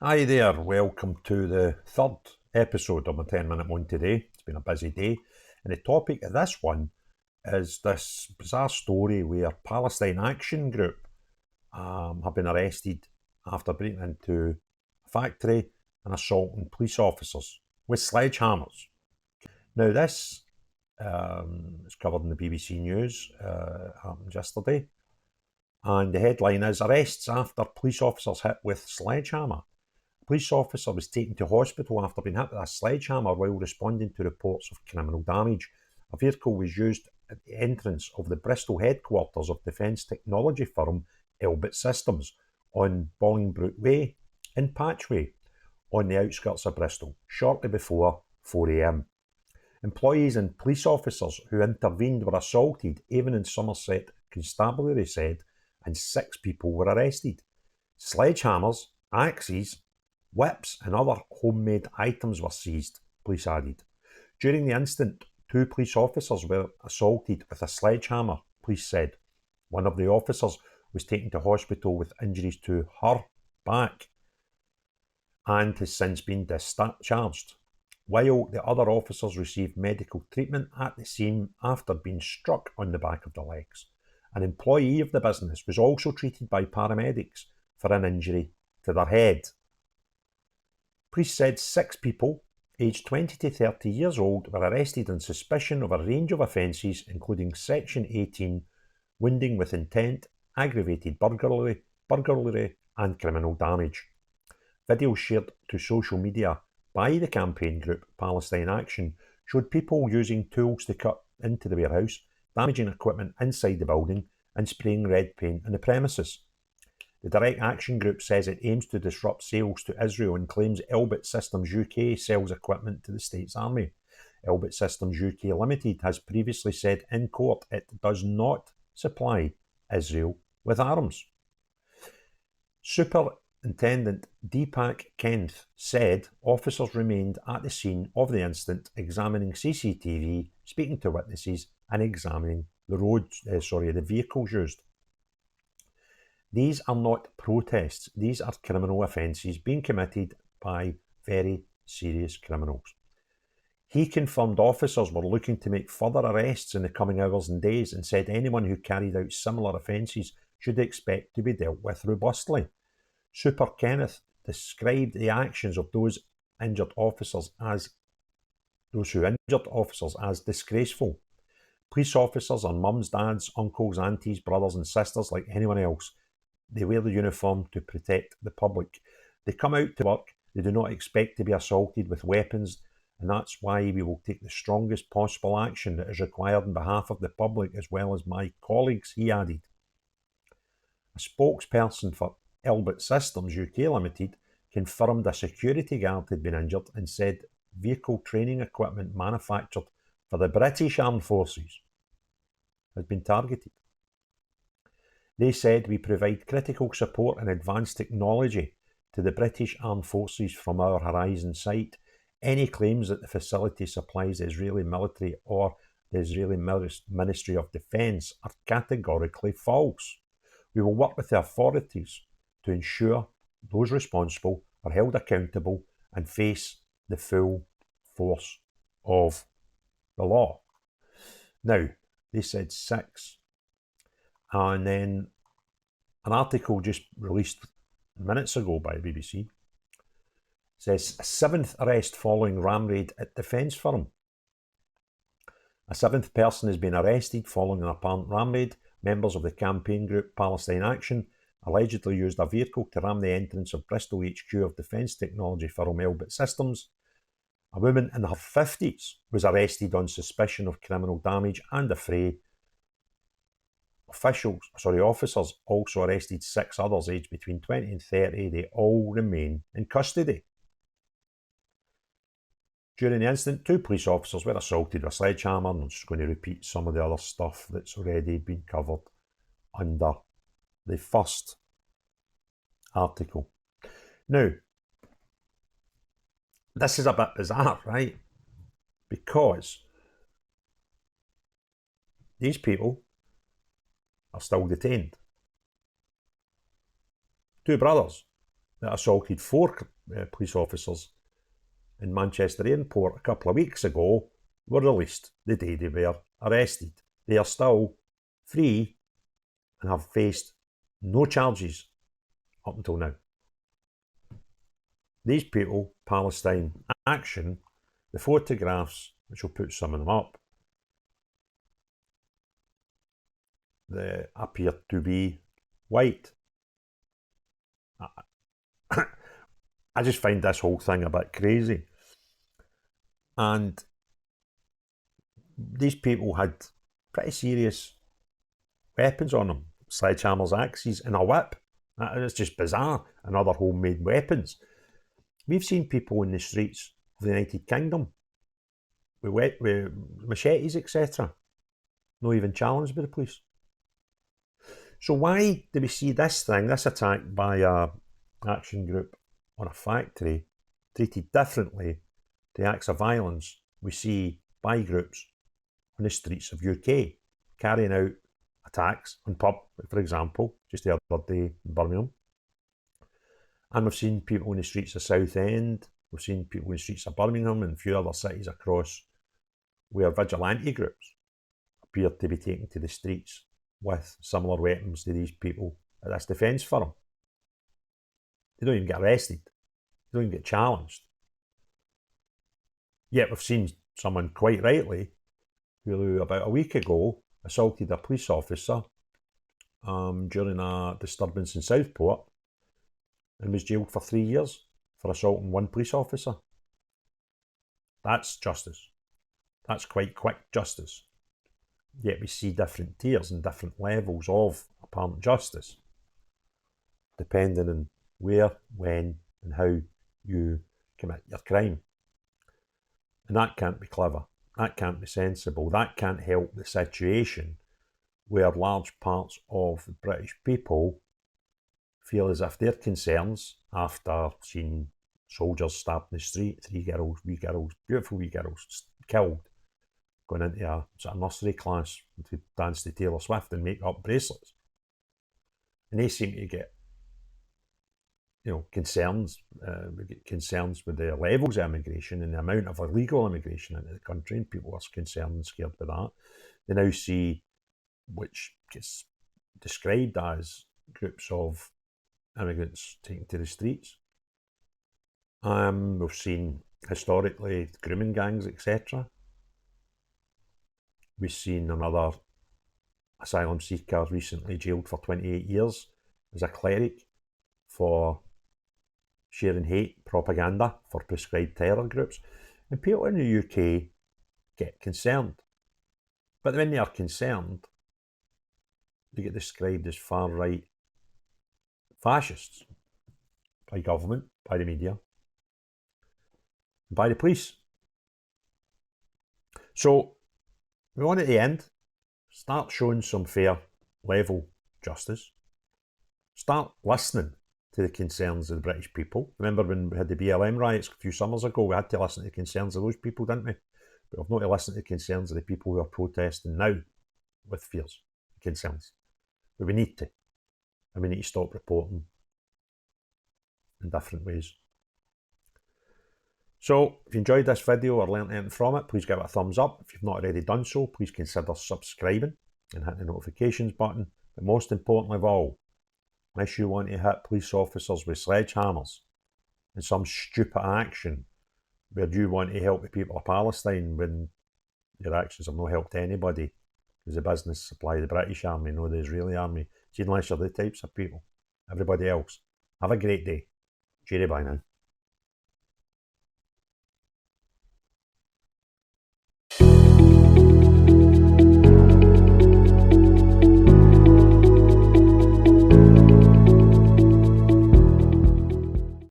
Hi there, welcome to the third episode of my 10-minute one today. It's been a busy day, and the topic of this one is this bizarre story where Palestine Action group have been arrested after breaking into a factory and assaulting police officers with sledgehammers. Now, this is covered in the BBC News, happened yesterday, and the headline is Arrests After Police Officers Hit with Sledgehammer. A police officer was taken to hospital after being hit with a sledgehammer while responding to reports of criminal damage. A vehicle was used at the entrance of the Bristol headquarters of defence technology firm Elbit Systems on Bolingbroke Way in Patchway, on the outskirts of Bristol, shortly before 4 a.m. Employees and police officers who intervened were assaulted, Avon and Somerset Constabulary said, and 6 people were arrested. Sledgehammers, axes, whips and other homemade items were seized, police added. During the incident, 2 police officers were assaulted with a sledgehammer, police said. One of the officers was taken to hospital with injuries to her back and has since been discharged, while the other officers received medical treatment at the scene after being struck on the back of the legs. An employee of the business was also treated by paramedics for an injury to their head. Police said 6 people, aged 20 to 30 years old, were arrested on suspicion of a range of offences, including Section 18, wounding with intent, aggravated burglary, and criminal damage. Videos shared to social media by the campaign group Palestine Action showed people using tools to cut into the warehouse, damaging equipment inside the building, and spraying red paint on the premises. The Direct Action Group says it aims to disrupt sales to Israel and claims Elbit Systems UK sells equipment to the States Army. Elbit Systems UK Limited has previously said in court it does not supply Israel with arms. Superintendent Deepak Kenth said officers remained at the scene of the incident, examining CCTV, speaking to witnesses, and examining the vehicles used. These are not protests, these are criminal offences being committed by very serious criminals. He confirmed officers were looking to make further arrests in the coming hours and days, and said anyone who carried out similar offences should expect to be dealt with robustly. Super Kenneth described the actions of those who injured officers as disgraceful. Police officers are mums, dads, uncles, aunties, brothers and sisters like anyone else. They wear the uniform to protect the public. They come out to work. They do not expect to be assaulted with weapons, and that's why we will take the strongest possible action that is required on behalf of the public as well as my colleagues, he added. A spokesperson for Elbit Systems UK Limited confirmed a security guard had been injured and said vehicle training equipment manufactured for the British Armed Forces has been targeted. They said we provide critical support and advanced technology to the British Armed Forces from our Horizon site. Any claims that the facility supplies the Israeli military or the Israeli Ministry of Defence are categorically false. We will work with the authorities to ensure those responsible are held accountable and face the full force of the law. Now, they said 6. And then an article just released minutes ago by BBC says a 7th arrest following ram raid at defence firm. A 7th person has been arrested following an apparent ram raid. Members of the campaign group Palestine Action allegedly used a vehicle to ram the entrance of Bristol HQ of defence technology firm Elbit Systems. A woman in her 50s was arrested on suspicion of criminal damage and affray. Officers also arrested 6 others aged between 20 and 30. They all remain in custody. During the incident, 2 police officers were assaulted with a sledgehammer, and I'm just going to repeat some of the other stuff that's already been covered under the first article. Now, this is a bit bizarre, right? Because these people are still detained. 2 brothers that assaulted 4 police officers in Manchester Airport a couple of weeks ago were released the day they were arrested. They are still free and have faced no charges up until now. These people, Palestine Action, the photographs, which will put some of them up, they appear to be white. I just find this whole thing a bit crazy. And these people had pretty serious weapons on them, sledgehammers, axes, and a whip. It's just bizarre, and other homemade weapons. We've seen people in the streets of the United Kingdom with machetes, etc., not even challenged by the police. So why do we see this thing, this attack by a action group on a factory, treated differently to acts of violence we see by groups on the streets of UK, carrying out attacks on pub, for example, just the other day in Birmingham. And we've seen people in the streets of Southend, we've seen people in the streets of Birmingham and a few other cities across where vigilante groups appear to be taken to the streets with similar weapons to these people at this defence firm. They don't even get arrested. They don't even get challenged. Yet we've seen someone quite rightly who about a week ago assaulted a police officer during a disturbance in Southport and was jailed for 3 years for assaulting one police officer. That's justice. That's quite quick justice. Yet we see different tiers and different levels of apparent justice, depending on where, when, and how you commit your crime. And that can't be clever. That can't be sensible. That can't help the situation where large parts of the British people feel as if their concerns, after seeing soldiers stabbed in the street, 3 girls, wee girls, beautiful wee girls, killed, going into a sort of nursery class to dance to Taylor Swift and make up bracelets. And they seem to get, concerns. We get concerns with the levels of immigration and the amount of illegal immigration into the country, and people are concerned and scared by that. They now see, which gets described as groups of immigrants taken to the streets. We've seen historically grooming gangs, etc. We've seen another asylum seeker recently jailed for 28 years as a cleric for sharing hate propaganda for prescribed terror groups. And people in the UK get concerned. But when they are concerned, they get described as far-right fascists by government, by the media, by the police. So we want at the end, start showing some fair, level justice. Start listening to the concerns of the British people. Remember when we had the BLM riots a few summers ago, we had to listen to the concerns of those people, didn't we? But we've not to listen to the concerns of the people who are protesting now with fears and concerns. But we need to. And we need to stop reporting in different ways. So, if you enjoyed this video or learnt anything from it, please give it a thumbs up. If you've not already done so, please consider subscribing and hit the notifications button. But most importantly of all, unless you want to hit police officers with sledgehammers and some stupid action where you want to help the people of Palestine when your actions have no help to anybody, because the business supply the British Army, not the Israeli Army. See, unless you're the types of people. Everybody else, have a great day. Cheery bye now.